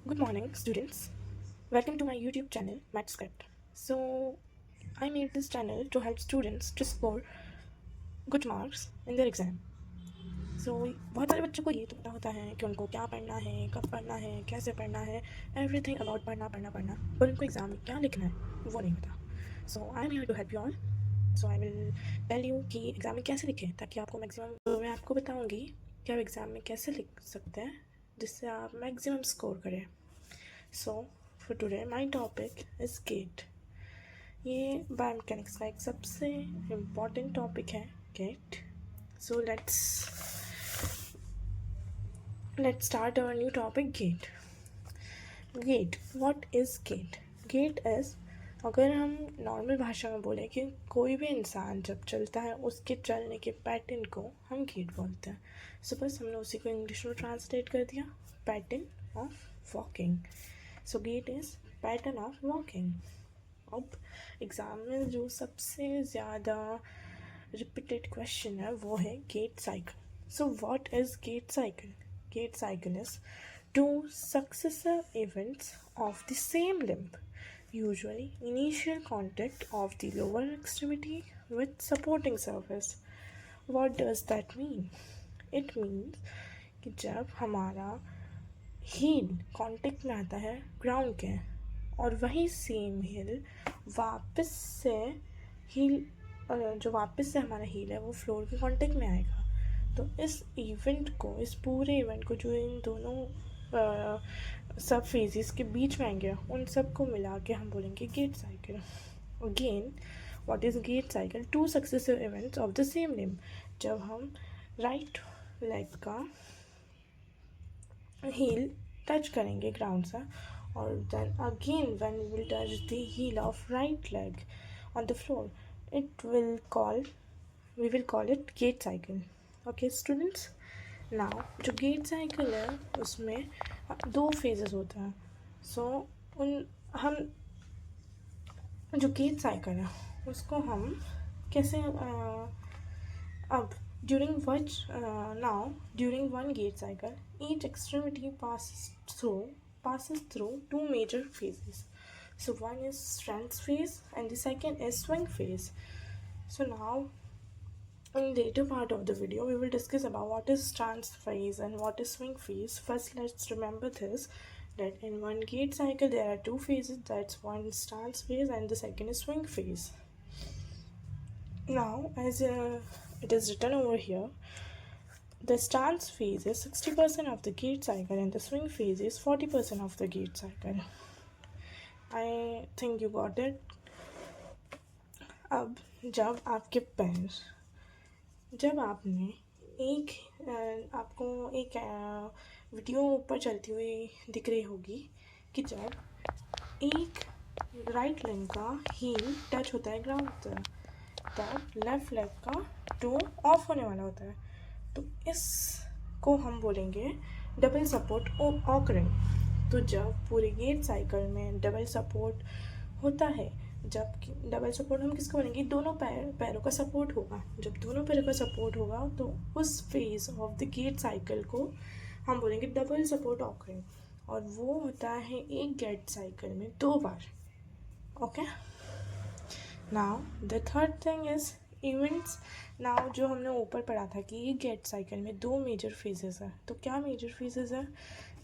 Good morning, students. Welcome to my YouTube channel, MathScript. So, I made this channel to help students to score good marks in their exam. So, बहुत सारे बच्चों को ये तो पता होता है कि उनको क्या पढ़ना है, कब पढ़ना है, कैसे पढ़ना है, एवरीथिंग अबाउट पढ़ना, पर उनको एग्ज़ाम में क्या लिखना है वो नहीं पता. So I am here to help you all. So I will tell you कि एग्ज़ाम में कैसे लिखें ताकि आपको मैक्सिमम मैं आपको बताऊँगी कि आप एग्ज़ाम में कैसे लिख सकते हैं जिससे आप मैक्सिमम स्कोर करें. So for today my topic is gait. ये बायोमैकेनिक्स का एक सबसे इम्पॉर्टेंट टॉपिक है gait. So let's start our new topic, gate. Gate, what is gate? Gate is, अगर हम नॉर्मल भाषा में बोलें कि कोई भी इंसान जब चलता है उसके चलने के पैटर्न को हम गेट बोलते हैं. सो बस हमने उसी को इंग्लिश में ट्रांसलेट कर दिया, pattern of walking. So get is pattern of walking. अब एग्ज़ाम में जो सबसे ज़्यादा रिपीटेड क्वेश्चन है वो है gate cycle. So what is gait cycle? Gate cycle is two successive events of the same limb, usually initial contact of the lower extremity with supporting surface. What does that mean? It means कि जब हमारा heal contact में आता है ground के और वही same heal वापस से हील जो वापस से हमारा हील है वो फ्लोर के कांटेक्ट में आएगा. तो इस इवेंट को, इस पूरे इवेंट को जो इन दोनों सब फेजेस के बीच में आएंगे उन सब को मिला के हम बोलेंगे gait cycle. Again what is gait cycle? Two successive events of the same limb. जब हम राइट लेग का हील टच करेंगे ग्राउंड से और then again when we will touch the heel of right leg on the floor we will call it gate cycle. Okay students, now जो gait cycle है उसमें दो फेजेस होते हैं. सो उन हम जो गेट साइकिल है उसको हम कैसे अब during one gate cycle each extremity passes through two major phases. So one is stance phase and the second is swing phase. So now in the later part of the video, we will discuss about what is stance phase and what is swing phase. First, let's remember this, that in one gate cycle there are two phases. That's one stance phase and the second is swing phase. Now, as it is written over here, the stance phase is 60% of the gate cycle and the swing phase is 40% of the gate cycle. I think you got it. अब जब आपके पैर जब आपने आपको एक video ऊपर चलती हुई दिख रही होगी कि जब एक राइट लेग का हील टच होता है ग्राउंड पर तब लेफ्ट लेग का टो ऑफ होने वाला होता है. तो इसको हम बोलेंगे डबल सपोर्ट ऑकरिंग. तो जब पूरे गेट साइकिल में डबल सपोर्ट होता है, जब डबल सपोर्ट हम किसको बोलेंगे? दोनों पैरों का सपोर्ट होगा. जब दोनों पैरों का सपोर्ट होगा तो उस phase of the gait cycle को हम बोलेंगे डबल सपोर्ट ऑकरिंग. और वो होता है एक गेट साइकिल में 2 बार. Okay, now the third thing is events. Now जो हमने ऊपर पढ़ा था कि एक गेट साइकिल में 2 मेजर फेजेस है. तो क्या मेजर फेजेस है?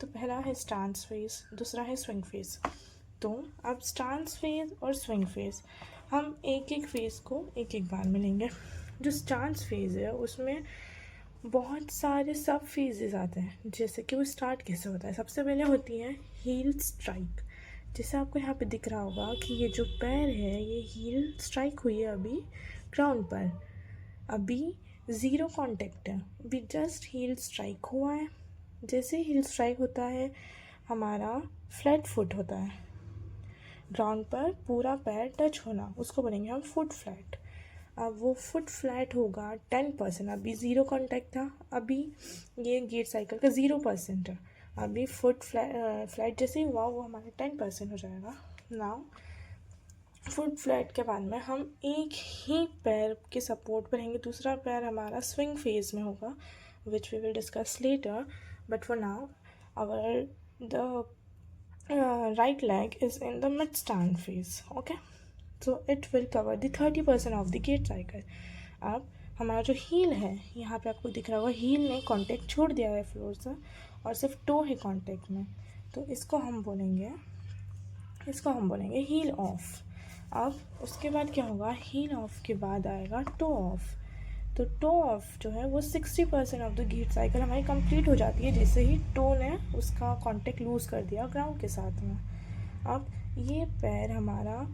तो पहला है स्टांस फेज, दूसरा है स्विंग फेज. तो अब स्टांस फेज और स्विंग फेज हम एक एक फेज को एक एक बार मिलेंगे. जो स्टांस फेज है उसमें बहुत सारे सब फेजेस आते हैं. जैसे कि वो स्टार्ट कैसे होता है? सबसे पहले होती है हील स्ट्राइक. जैसे आपको यहाँ पे दिख रहा होगा कि ये जो पैर है ये हील स्ट्राइक हुई है अभी ग्राउंड पर. अभी ज़ीरो कांटेक्ट है, अभी जस्ट हील स्ट्राइक हुआ है. जैसे हील स्ट्राइक होता है हमारा फ्लैट फुट होता है. ग्राउंड पर पूरा पैर टच होना उसको बोलेंगे हम फुट फ्लैट. अब वो फुट फ्लैट होगा 10%. अभी ज़ीरो कांटेक्ट था, अभी ये गेट साइकिल का 0% है. अभी फुट फ्लैट जैसे ही हुआ वो हमारा 10% हो जाएगा. नाउ फुट फ्लैट के बाद में हम एक ही पैर के सपोर्ट पर रहेंगे. दूसरा पैर हमारा स्विंग फेज में होगा which we will discuss later. But for now our the right leg is in the mid stand phase. Okay, so it will cover the 30% of the gait cycle. अब हमारा जो हील है, यहाँ पे आपको दिख रहा होगा हील ने कांटेक्ट छोड़ दिया है फ्लोर से और सिर्फ टो है कांटेक्ट में, तो इसको हम बोलेंगे हील ऑफ। अब उसके बाद क्या होगा, हील ऑफ के बाद आएगा टो ऑफ। तो टो ऑफ जो है वो 60% ऑफ द गीट साइकिल हमारी कंप्लीट हो जाती है जैसे ही टो ने उसका कांटेक्ट लूज़ कर दिया ग्राउंड के साथ में। अब ये पैर हमारा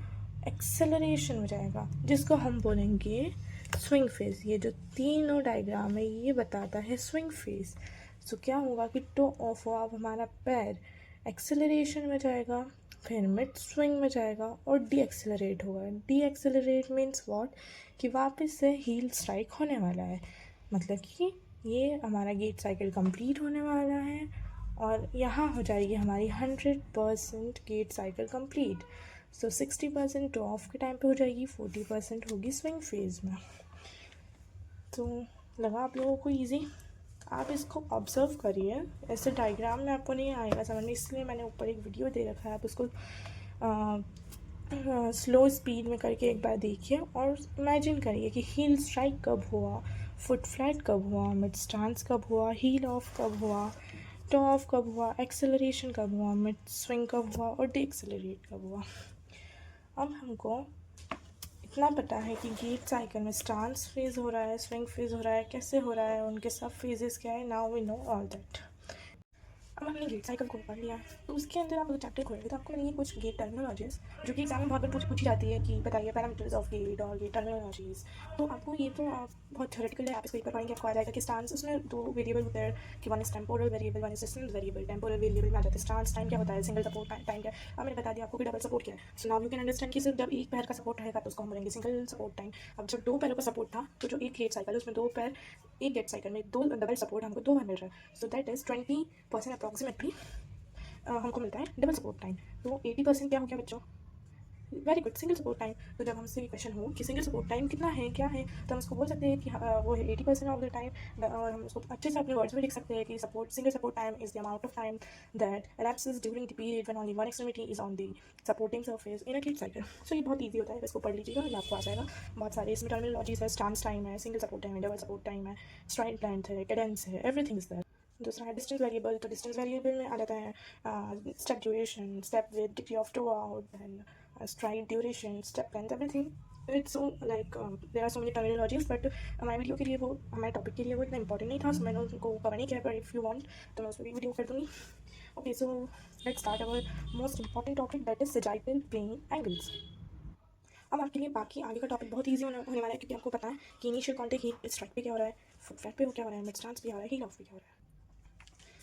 एक्सेलरेशन हो जाएगा जिसको हम बोलेंगे स्विंग फेस। ये जो तीनों डायग्राम है ये बताता है स्विंग फेस। सो क्या होगा कि टो ऑफ हुआ, अब हमारा पैर एक्सेलरेशन में जाएगा, फिर मिड स्विंग में जाएगा और डी एक्सेलरेट होगा। डी एक्सेलरेट मीन्स व्हाट, कि वापस से हील स्ट्राइक होने वाला है, मतलब कि ये हमारा गेट साइकिल कंप्लीट होने वाला है और यहाँ हो जाएगी हमारी 100% gait cycle complete. So 60% toe off के टाइम पे हो जाएगी, 40% होगी स्विंग फेज में। तो लगा आप लोगों को ईजी? आप इसको ऑब्ज़र्व करिए, ऐसे डायग्राम में आपको नहीं आएगा समझ में, इसलिए मैंने ऊपर एक वीडियो दे रखा है, आप उसको स्लो स्पीड में करके एक बार देखिए और इमेजिन करिए कि हील स्ट्राइक कब हुआ, फुट फ्लैट कब हुआ, मिड स्टांस कब हुआ, हील ऑफ कब हुआ, टो ऑफ कब हुआ, एक्सेलरेशन कब हुआ, मिड स्विंग कब हुआ और डी एक्सेलरेट कब हुआ। अब हमको इतना पता है कि गीट साइकिल में स्टांस फेज हो रहा है, स्विंग फेज हो रहा है, कैसे हो रहा है, उनके सब फेजेस क्या है, now we know all that. अब हमने गेट साइकिल को पढ़ लिया, तो उसके अंदर आप चैप्टर खोलेंगे तो आपको मिलेंगी कुछ गेट टर्मिनोलॉजीज जो कि एग्जाम में बहुत बार पूछी जाती है कि बताइए पैरामीटर्स ऑफ गेट और गेट टर्मिनोलॉजीज। तो आपको ये तो आप बहुत थ्योरेटिकल है, आप इसको एक बार पढ़ेंगे आपको आ जाएगा कि स्टांस, उसमें दो वेरिएबल होते हैं कि one is temporal variable, one is distance variable. Temporal variable में आ जाता है स्टांस टाइम क्या होता है, सिंगल सपोर्ट टाइम क्या है। अब मैंने बता दिया आपको कि डबल सपोर्ट क्या है। So now you can understand कि सिर्फ जब एक पैर का सपोर्ट रहेगा तो उसको हम बोलेंगे सिंगल सपोर्ट टाइम। अब जब दो पैरों का सपोर्ट था तो जो एक गेट साइकिल है उसमें दो पैर, एक गेट साइकिल में दो डबल सपोर्ट हमको दो बार मिल रहा है। सो दैट इज़ 20% अप्रॉक्सीमेटली हमको मिलता है डबल सपोर्ट टाइम। तो 80% क्या हो गया बच्चों, very good, single support time. तो जब हमसे क्वेश्चन हो कि सिंगल सपोर्ट टाइम कितना है क्या है, तो हम उसको बोल सकते हैं कि वो है 80% ऑफ द टाइम। और हम उसको अच्छे से अपने वर्ड्स में लिख सकते हैं कि single support time is the amount of time that elapses during the period when only one extremity is on the supporting surface in a gait cycle. So ये बहुत ईजी होता है, इसको पढ़ लीजिएगा ये आपको आ जाएगा। बहुत सारे इसमें टर्मिनोलॉजीज है, स्टांस टाइम है, सिंगल सपोर्ट टाइम है, डबल सपोर्ट टाइम है, स्ट्राइड लेंथ है, कैडेंस है, एवरीथिंग इज देयर। दूसरा है डिस्टेंस वेरिएबल, तो डिस्टेंस वेरिएबल में आ जाता है step duration, step width, degree of toe out, then stride duration, step length, everything. It's so like there are so many terminologies, but हमारे video के लिए वो, हमारे टॉपिक के लिए वो इतना इंपॉर्टेंट नहीं था, so मैंने उनको कवर नहीं किया, पर इफ़ यू वांट तो मैं उस पर भी वीडियो कर दूँगी। Okay, so let's start our most important topic that is sagittal plane angles. अब आपके लिए बाकी आगे का टॉपिक बहुत ईजी होने वाला है क्योंकि आपको पता है कि इनिशियल कॉन्टेक्ट हील स्ट्राइक पे क्या हो रहा है, फुट फ्लैट पे क्या हो रहा है, मिड स्टांस पे क्या हो रहा है, हील ऑफ पे क्या हो रहा है।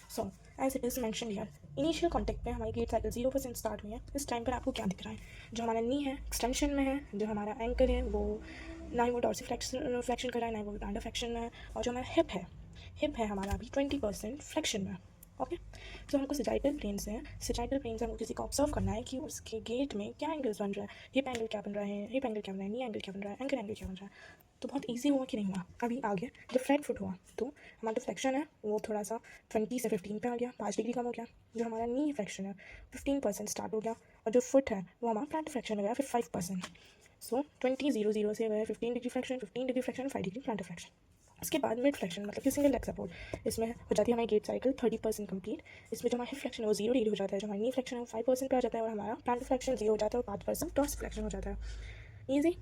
So as it is mentioned here, initial contact पे हमारी गेट साइकिल 0% स्टार्ट हुई है। इस टाइम पर आपको क्या दिख रहा है, जो हमारा नी है एक्सटेंशन में है, जो हमारा एंकल है वो ना ही वो डॉर्सी फ्लेक्शन कर रहा है, ना ही वो प्लांटर फ्लेक्शन में है, और जो हमारा हिप है हमारा अभी 20% फ्लेक्शन में। ओके, तो हमको सजाइटल प्लेन से हमको किसी को ऑब्जर्व करना है कि उसके गेट में क्या एंगल्स बन रहा है, हिप एंगल क्या बन रहा है, हिप एंगल क्या बन रहा है, नी एंगल क्या बन रहा है, एंकल एंगल क्या बन रहा है। तो बहुत इजी हुआ कि नहीं हुआ, अभी आ गया। जब फ्लैट फुट हुआ तो हमारा जो फ्लेक्शन है वो थोड़ा सा 20 से 15 पे आ गया, 5 डिग्री कम हो गया। जो हमारा नी फ्लेक्शन है 15% स्टार्ट हो गया, और जो फुट है वो हमारा प्लांट फ्लेक्शन हो गया फिर 5%। सो 20 से गए 15 degree flexion, 5 degree plant flexion. उसके बाद मिड फ्लेक्शन मतलब कि सिंगल लेग सपोर्ट, इसमें हो जाती है हमारी गेट साइकिल 30% कंप्लीट। इसमें जो हमारा हिप फ्लेक्शन है वो 0 डिग्री हो जाता है, जो हमारा नी फ्लेक्शन है वो 5% पे आ जाता है, और हमारा प्लांट फ्लेक्शन 0 हो जाता है और 5% डॉर्स फ्लेक्शन हो जाता है। ईजी।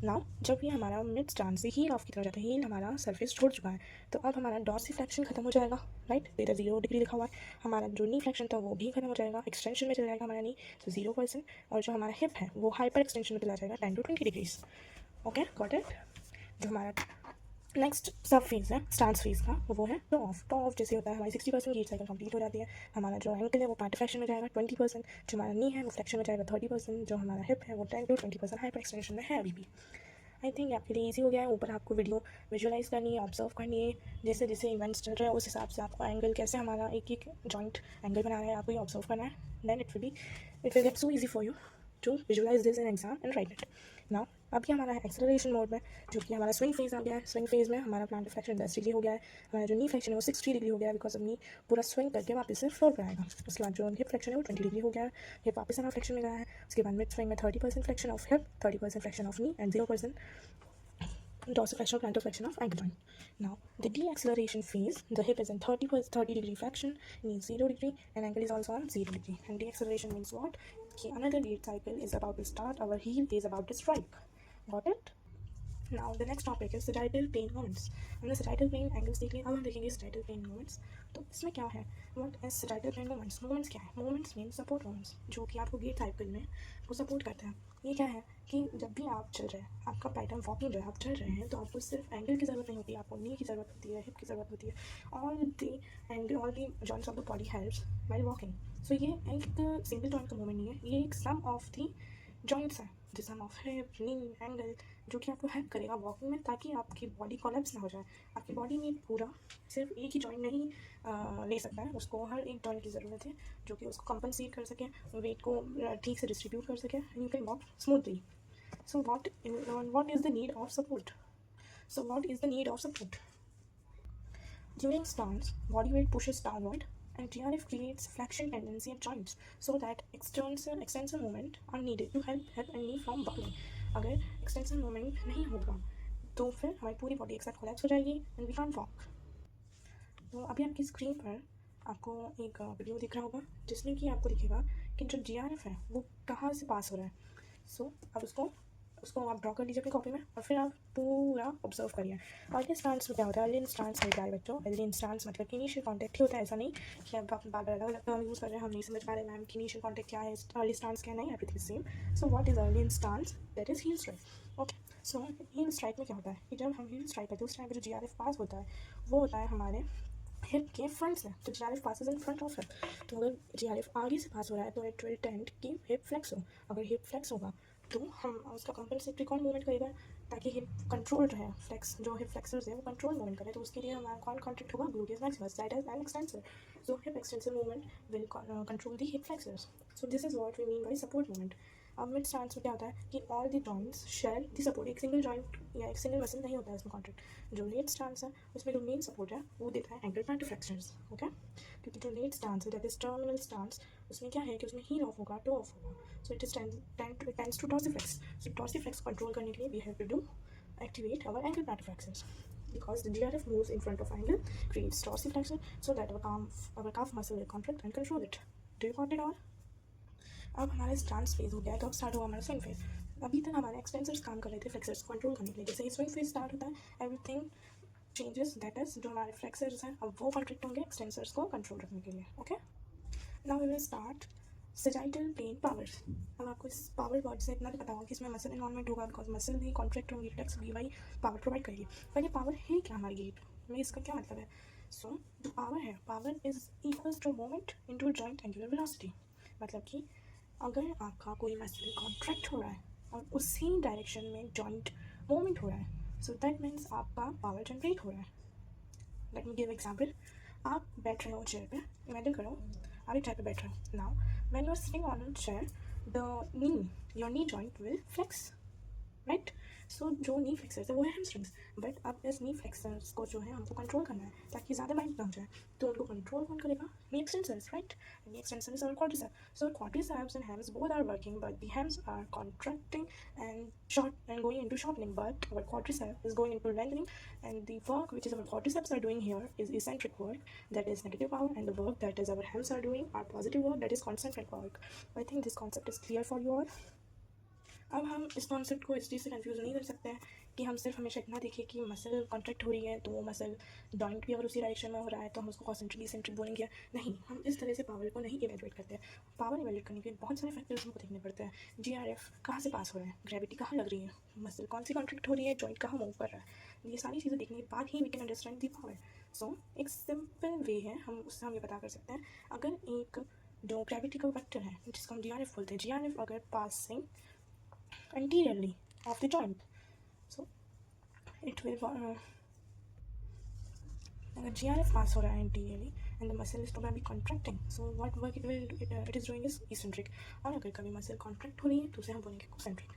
नाउ जब ये हमारा मिड स्टांस से हील ऑफ की तरफ जाता है, हील हमारा सरफेस छोड़ चुका है, तो अब हमारा डॉर्सी फ्लेक्शन खत्म हो जाएगा, राइट। इधर 0 डिग्री लिखा हुआ है, हमारा जो नी फ्लेक्शन था वो भी खत्म हो जाएगा, एक्सटेंशन में चला जाएगा हमारा नी, तो 0%। और जो हमारा हिप है वो हाइपर एक्सटेंशन में चला जाएगा 10 to 20 degrees. Okay, got it. जो हमारा नेक्स्ट सब फेज़ है स्टांस फेज़ का, वो है टो ऑफ। टो ऑफ जैसे होता है हमारी 60% गेट साइकिल कंप्लीट हो जाती है, हमारा जो एंकल है वो प्लांटर फ्लेक्शन में जाएगा 20%, जो हमारा नी है वो फ्लेक्शन में जाएगा 30%, जो हमारा हिप है वो 10 to 20% हाइपर एक्सटेंशन में है अभी भी। आई थिंक आपके लिए ईजी हो गया है। ऊपर आपको वीडियो विजुअलाइज करनी है, ऑब्जर्व करनी है, जैसे जैसे इवेंट्स चल रहे हैं उस हिसाब से आपको एंगल कैसे हमारा एक एक जॉइंट एंगल बना रहा है आपको ये ऑब्जर्व करना है, then it will get so easy for you. To visualise this in exam and write it. Now अभी हमारा है एक्सेलरेशन मोड में, जो कि हमारा स्विंग फेज आ गया है. स्विंग फेज में हमारा प्लांट फ्लेक्शन 10 डिग्री हो गया है, हमारा जो नी फ्लेक्शन है वो 60 डिग्री हो गया है, बिकॉज अपनी पूरा स्विंग करके वापस से फ्लोर पर आएगा. उसके बाद जो हिप फ्लेक्शन है वो 20 डिग्री हो गया है, हिप वापस हमारा फ्लेक्शन में गया है. उसके बाद मिड स्विंग में 30% flexion of hip, 30% flexion of knee and 0% dorsiflexion or plantar flexion of ankle joint. Now, the deceleration phase, the hip is in 30 degree flexion, knee 0 degree, and ankle is also on 0 degree. And deceleration means what? Okay, another gait cycle is about to start. Our heel is about to strike. Got it? Now the next topic is sagittal plane movements. हमने sagittal plane angles देख लिए, अब हम देखेंगे sagittal plane movements. तो इसमें क्या है? What is sagittal plane movements? Movements क्या है? Movements mean support movements, जो कि आपको gait cycle में वो सपोर्ट करते हैं. ये क्या है कि जब भी आप चल रहे हैं, आपका पैटर्न वॉकिंग है, आप चल रहे हैं, तो आपको सिर्फ एंगल की ज़रूरत नहीं होती, आपको नी की ज़रूरत होती है, हिप की ज़रूरत होती है. All the joints of the body helps while walking. So ये एक सिंगल जॉइंट का मूवमेंट नहीं है, ये एक सम ऑफ दी जॉइंट्स है, the sum of hip, knee, angle, जो कि आपको हेल्प करेगा वॉकिंग में, ताकि आपकी बॉडी कोलैप्स ना हो जाए. आपकी बॉडी में पूरा सिर्फ एक ही जॉइंट नहीं ले सकता है, उसको हर एक जॉइंट की ज़रूरत है, जो कि उसको कंपनसेट कर सके, वेट को ठीक से डिस्ट्रीब्यूट कर सके, you can walk smoothly. So what is the need of support? During stance, body weight pushes downward and DRF creates flexion tendency at joints, so that extensor movement are needed to help hip and knee from buckling. अगर extensor movement नहीं होगा तो फिर हमारी पूरी body एक साथ collapse हो जाएगी and we can't walk. तो अभी आपकी स्क्रीन पर आपको एक वीडियो दिख रहा होगा, जिसमें कि आपको दिखेगा कि जो GRF है वो कहाँ से पास हो रहा है. सो अब उसको आप ड्रॉ कर लीजिए अपनी कॉपी में, और फिर आप पूरा ऑब्जर्व करिए. अर्ली स्टांस में क्या होता है? अर्ली स्टांस है क्या बच्चों? अर्ली स्टांस मतलब कि इनिशियल कॉन्टैक्ट ही होता है. ऐसा नहीं कि अब आप बार बार अलग अलग टर्म यूज़ कर रहे हैं, हम नहीं समझ पा रहे मैम कि इनिशियल कॉन्टैक्ट क्या है, अर्ली स्टांस क्या, नहीं, everything same. So what is early stance? That is heal strike. Okay, so heal strike में क्या होता है कि जब हम हील स्ट्राइक करते हैं उस टाइम पर जो GRF पास होता है वो होता है हमारे हिप के फ्रंट से. तो GRF passes in front of hip. तो अगर GRF आगे से पास हो रहा है तो इट विल टेंड कि हिप फ्लेक्स हो. अगर हिप फ्लेक्स होगा तो हम उसका कंपनसेटरी कौन मूवमेंट करेगा, ताकि हिप कंट्रोल रहे. फ्लेक्स जो हिप फ्लेक्सर्स है वो कंट्रोल मूवमेंट करे, तो उसके लिए हमारा कौन कॉन्ट्रैक्ट होगा? Gluteus maximus, that is an extensor. So hip extensor movement will control the hip flexors. So this is what we mean by support movement. अब मिड स्टांस में क्या होता है कि all the joints share the support. एक single joint या एक single muscle नहीं होता है इसमें कॉन्ट्रैक्ट. जो लेट स्टांस है उसमें जो मेन सपोर्ट है वो देता है एंकल प्लांटर फ्लेक्सर्स. ओके, क्योंकि जो लेट स्टांस है दैट इज टर्मिनल स्टांस, उसमें क्या है कि उसमें हील ऑफ होगा, टो ऑफ होगा. So it is tends to dorsiflex. सो dorsiflex कंट्रोल करने के लिए we have to do activate our ankle plantar flexors, because the GRF moves in front of angle, creates dorsiflexor, so that our calf muscle will contract and control it. Do you got it all? अब हमारा stance phase हो गया, तो अब start होगा हमारा swing phase. अभी तक हमारे एक्सटेंसर्स काम कर रहे थे फ्लेक्सर्स को कंट्रोल करने के लिए. जैसे ही स्विंग फेज स्टार्ट होता है एवरीथिंग चेंजेस, दैट इज जो हमारे फ्लेक्सर्स हैं अब वो कॉन्ट्रैक्ट होंगे एक्सटेंसर्स को कंट्रोल रखने के लिए. Okay, now we will start sagittal plane powers. अब आपको इस पावर वर्ड से इतना तो पता होगा कि इसमें मसल इन्वॉल्वमेंट होगा, बिकॉज मसल भी कॉन्ट्रैक्ट होंगी, फ्लेक्स भी, वही पावर प्रोवाइड करेगी. पर ये पावर है क्या हमारी गेट में, इसका क्या मतलब है? सो जो पावर है, power is equals to moment into joint angular velocity. मतलब कि अगर आपका कोई मसल कॉन्ट्रैक्ट हो रहा है और उसी डायरेक्शन में जॉइंट मूवमेंट हो रहा है, सो दैट मीन्स आपका पावर जनरेट हो रहा है. Let me give example. आप बैठ रहे हो चेयर पे, इमेजिन करो आप एक चेयर पे बैठ रहे हो. Now when you're sitting on a chair, your knee joint will flex, right? सो जो नी फ्लेक्सर्स है वो है हैमस्ट्रिंग्स. बट अब इस नी फ्लेक्सर्स को जो है हमको कंट्रोल करना है ताकि ज़्यादा बाइंड ना हो जाए. तो उनको कंट्रोल कौन करेगा? Knee extensors, right? Knee extensors और quadricep. So quadriceps and hams both are working, but the hams are contracting and going into shortening, but our quadricep is going into lengthening, and the work which is our quadriceps are doing here is eccentric work, that is negative power, and the work that is our hams are doing are positive work, that is concentric work. I think this concept is clear for you all. अब हम इस concept को इस चीज़ से confuse नहीं कर सकते हैं कि हम सिर्फ हमेशा इतना देखें कि मसल कॉन्ट्रैक्ट हो रही है तो वो मसल जॉइंट भी अगर उसी डायरेक्शन में हो रहा है तो हम उसको कॉन्सेंट्रिक इसेंट्रिक बोलेंगे. नहीं, हम इस तरह से पावर को नहीं इवेलुएट करते हैं. पावर इवेलुएट करने के लिए बहुत सारे फैक्टर्स हमको देखने पड़ते हैं. GRF कहाँ से पास हो रहा है, ग्रेविटी कहाँ लग रही है, मसल कौन सी कॉन्ट्रैक्ट हो रही है, जॉइंट कहाँ मूव कर रहा है. ये सारी चीज़ें देखने के बाद ही we can understand the power. So एक सिंपल वे है, हम उससे हम ये पता कर सकते हैं. अगर एक जो ग्रेविटी का वेक्टर है जिसको हम GRF बोलते हैं, GRF अगर passing anteriorly of the joint, so it will अगर GRF पास हो रहा है anteriorly and the muscle is probably contracting. So what work it is doing is eccentric. और अगर कभी muscle contract हो रही है तो उसे हम बोलेंगे concentric.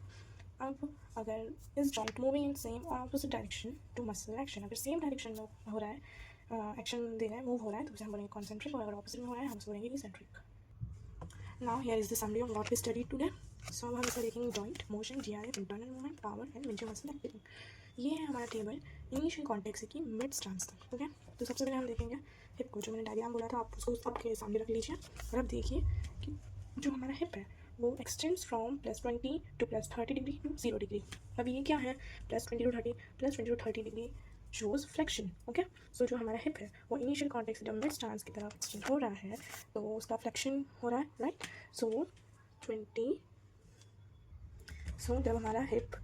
अब अगर इस joint moving in same or opposite direction to muscle action, अगर same direction में हो रहा है एक्शन दे रहा है, मूव हो रहा है, तो उसे हम बोलेंगे concentric. और अगर opposite में हो रहा है हम उसे बोलेंगे eccentric. Now here is the summary of what we studied today. So हम इसमें देखेंगे joint motion, GRF, internal movement, power and major muscle activity. ये है हमारा टेबल इनिशियल कॉन्टेक्ट से कि मिड स्टांस तक. ओके, तो सबसे पहले हम देखेंगे हिप को. जो मैंने डायग्राम बोला था आप उसको आपके सामने रख लीजिए और अब देखिए कि जो हमारा हिप है वो extends from +20 to +30 degree to 0 degree. अब ये क्या है, +20 to 30 +20 to 30 degree shows flexion. Okay, so जो हमारा हिप है वो इनिशियल कॉन्टेक्ट से जब मिड स्टांस की तरफ एक्सटेंड हो रहा है तो उसका फ्लेक्शन हो रहा है, राइट. सो जब हमारा हिप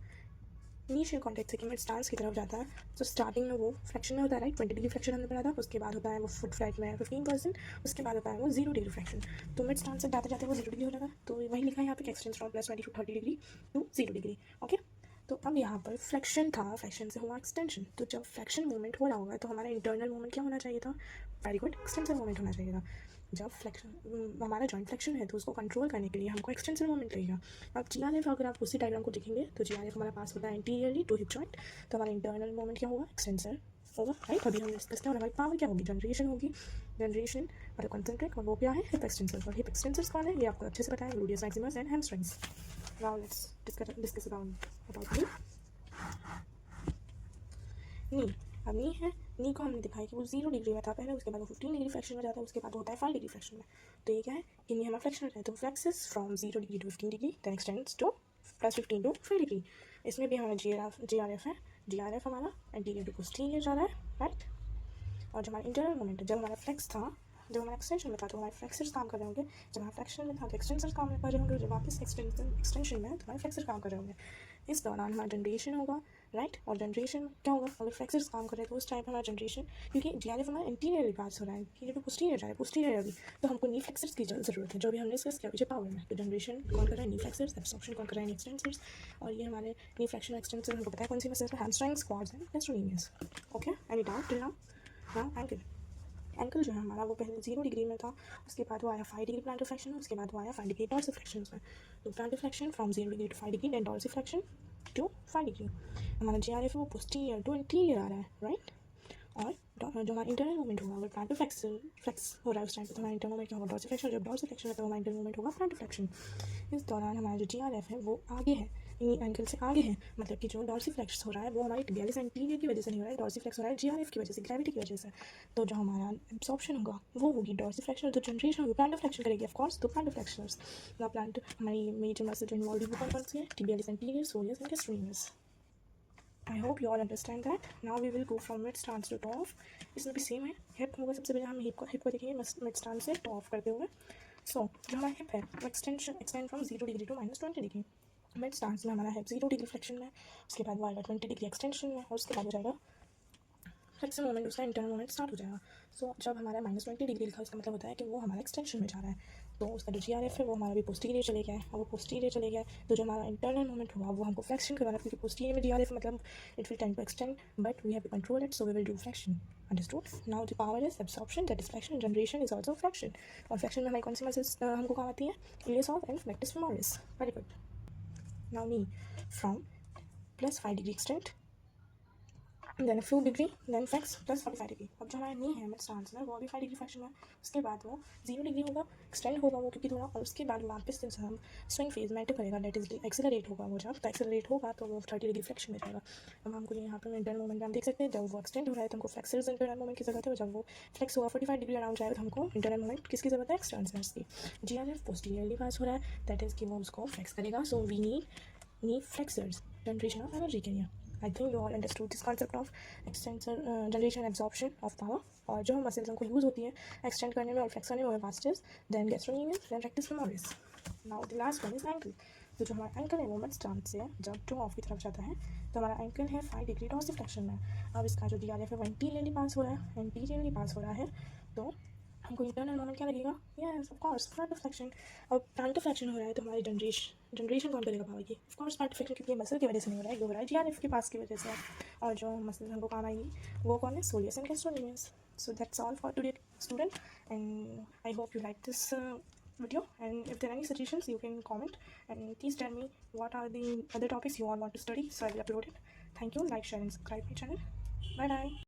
इनिशियल कॉन्टेक्ट से कि मिड स्टांस की तरफ जाता है तो स्टार्टिंग में वो फ्लेक्शन में होता है, राइट. 20 डिग्री फ्लेक्शन हमने पढ़ा था. उसके बाद होता है वो फुट फ्लैट में 15%. उसके बाद होता है वो 0 डिग्री फ्लेक्शन. तो मिड स्टांस से जाते जाते वो 0 डिग्री हो जाएगा. तो वही लिखा है यहाँ पे extend from +20 to 30 degree to 0 degree. Okay, तो अब यहाँ पर फ्लेक्शन था, फ्लेक्शन से हुआ एक्सटेंशन. तो जब फ्लेक्शन मूवमेंट हो रहा होगा तो हमारा इंटरनल मूवमेंट क्या होना चाहिए था, वेरी गुड, एक्सटेंसिव मूवमेंट होना चाहिए था. जब फ्लेक्शन हमारा जॉइंट फ्लेक्शन है तो उसको कंट्रोल करने के लिए हमको एक्सटेंसिव मूवमेंट लगेगा. अब GRF अगर आप उसी डायग्राम को देखेंगे तो GRF हमारा पास होता है इंटीरियरली टू हिप जॉइंट. तो हमारा इंटरनल मूवमेंट क्या होगा, एक्सटेंसर होगा, राइट. अभी हमने डिस्कस किया. हमारी पावर क्या होगी, जनरेशन होगी. जनरेशन और कॉन्सेंट्रिक, और वो क्या है, हिप एक्सटेंसर. और हिप एक्सटेंसर्स कौन है ये आपको अच्छे से पता है, gluteus maximus and hamstrings. Now let's discuss about knee. अब नी है, नी को हमने दिखाया कि वो 0 डिग्री में था पहले, उसके बाद वो 15 डिग्री फ्लेक्शन में जाता है, उसके बाद होता है 5 डिग्री फ्लेक्शन में. तो ये क्या है कि नी हमारा फ्लेक्शन है. तो flexes from 0 degree to 15 degree then extends to +15 to 5 degree. इसमें भी हमारा GRF है. GRF हमारा एंटीरियर टू पोस्टीरियर जा रहा है, राइट. और जो हमारा इंटरनल मोमेंट है, जब हमारा फ्लेक्स था, जब हमारा एक्सटेंशन में था तो हमारे फ्लेक्सर्स काम कर रहे होंगे. जब हमारा फ्लेक्शन में था तो एक्सटेंसर्स काम कर रहे होंगे. जब वापस एक्सटेंशन में है तो हमारे फ्लेक्सर काम कर रहे होंगे. इस दौरान हमारा जनरेशन होगा, राइट. और जनरेशन क्या होगा, अगर फ्लेक्सर्स काम कर रहे हैं तो उस टाइम हमारा जनरेशन, क्योंकि GRF हमारा इंटीरियर पास हो रहा है, इंटीरियर टू पोस्टीरियर जा रहा है, पोस्टीरियर अभी, तो हमको नी फ्लेक्सर्स की ज़रूरत है. जो भी हमने डिस्कस किया पीछे पावर में. तो जनरेशन कौन कर रहा है, नी फ्लेक्सर्स. एब्सॉर्प्शन कौन कर रहा है, नी एक्सटेंसर्स. और ये हमारे नी फ्लेक्शन एक्सटेंसर हमको पता है कौन सी मसल्स है, hamstrings, quads and gastrocnemius. Okay, any doubt till now. Ankle. Ankle जो है हमारा वो पहले 0 डिग्री में था, उसके बाद वो आया 5 डिग्री प्लांटर फ्लेक्शन, उसके बाद वो आया 5 डिग्री डॉर्सल फ्लेक्शन में. तो plantar flexion from 0 degree to 5 degree then dorsal flexion to 5 degree. हमारा GRF वो पोस्टीरियर टू इंटीरियर आ रहा है, राइट. और जो हमारा इंटरनल मूवमेंट होगा, अगर प्लांटर फ्लेक्स हो रहा है उस टाइम पे तो हमारा इंटरनल मूवमेंट क्या होगा, डॉर्सल फ्लेक्शन. जब डॉर्सल फ्लेक्शन है तो हमारा इंटरनल मूवमेंट होगा प्लांटर फ्लेक्शन. इस दौरान हमारा जो GRF है वो आगे है, एंकल से आगे है. मतलब कि जो डॉर्सल फ्लेक्स हो रहा है वो हमारे tibialis एंटीरियर की वजह से नहीं हो रहा है, डॉर्सल फ्लेक्स हो रहा है GRF की वजह से, ग्रेविटी की वजह से. तो जो हमारा एब्सॉर्प्शन होगा वो होगी डॉर्सल फ्लेक्शन. तो जनरेशन होगी प्लांटर फ्लेक्शन करेगी ऑफ कोर्स. तो प्लांटर फ्लेक्शनर्स ना प्लांट हमारी मेजर मसल जो इन्वॉल्व है कौन सी है, tibialis anterior, soleus and gastrocnemius. I hope you all understand that. Now we will go from mid stance to top. इसमें भी सेम है. हिप होगा, सबसे पहले हम हिप को देखेंगे मिड स्टांस से टॉप करते हुए. सो जो हमारा हिप है वो extend from 0 degree to -20 degree. Mid stance में हमारा हिप 0 डिग्री फ्लेक्शन में, उसके बाद वो आएगा 20 डिग्री एक्सटेंशन में, और उसके बाद हो जाएगा फ्लेक्शन मोमेंट, उसका इंटरनल मोमेंट स्टार्ट हो जाएगा. सो जब हमारा -20 डिग्री लिखा उसका मतलब होता है कि वो हमारा एक्सटेंशन में जा रहा है. तो उसका जो GRF है वो हमारा भी पोस्टीरियर चले गया है, और वो पोस्टीरियर चले गया है. तो जो हमारा इंटरनल मोमेंट हुआ वो हमको फ्लेक्शन करवाना है, क्योंकि पोस्टीरियर में GRF मतलब it will tend to extend but we have to control it, so we will do flexion. Understood. Now the power is absorption, that is flexion. Generation is also flexion. और flexion में हमारी कौन सी मसल्स हमको काम आती है, इलियस ऑफ एंड फ्लेक्टिस femoris. Very good. Now knee from +5 degree extend, then 2 degree, then flex +45 degree. अब जो हमारा नी है मिड स्टांस में वो अभी 5 डिग्री फ्लेक्शन में, उसके बाद वो 0 डिग्री होगा, एक्सटेंड होगा वो क्योंकि थोड़ा, और उसके बाद वापस से हम स्विंग फेज में एंटर करेगा, डेट इज एक्सेलरेट होगा वो. जब तो एक्सेलरेट होगा तो वो 30 डिग्री फ्लेक्शन में जाएगा. अब हमको यहाँ पर इंटरनल मूवमेंट हम देख सकते हैं, जब वो एक्सटेंड हो रहा है तो हमको फ्लेक्सर्स इंटरनल मूवमेंट की जरूरत है. जब वो फ्लेक्स होगा 45 डिग्री अराउंड जाएगा तो हमको इंटरनल मूवमेंट किसकी जरूरत है, एक्सटेंसर्स की. GRF पोस्टीरियरली पास हो रहा है, दैट इज कि वो उसको फ्लेक्स करेगा. So we knee flexors, generation of energy के लिए. I think you all understood this concept of extensor generation absorption of power. और जो मसल्स हमको यूज़ होती है एक्सटेंड करने में और फ्लेक्स करने में, vastus then gastrocnemius then rectus femoris. Now the last one is ankle. तो जो हमारा एंकल है वो मिड स्टांस से जब टू ऑफ की तरफ जाता है तो हमारा एंकल है 5 डिग्री डॉर्सल फ्लेक्शन में. अब इसका जो GRF है वो एंटीरियरली पास हो रहा है, तो हमको इंटरनल मोमेंट क्या लगेगा, yes of course planter flexion. और प्लांटर फ्लेक्शन हो रहा है तो हमारी जनरेशन कौन करेगा पावर की, ऑफ कोर्स प्लांटर फ्लेक्शन, क्योंकि मसल की वजह से नहीं हो रहा है, ये हो रहा है GRF के पास की वजह से. और जो मसल हमको काम आएगी वो कौन है, soleus and gastrocnemius. So that's all for today, student, and I hope you like this video. And if there are any suggestions, you can comment, and please tell me what are the other topics you all want to study, so I will upload it. Thank you. Like, share and subscribe my channel. Bye bye.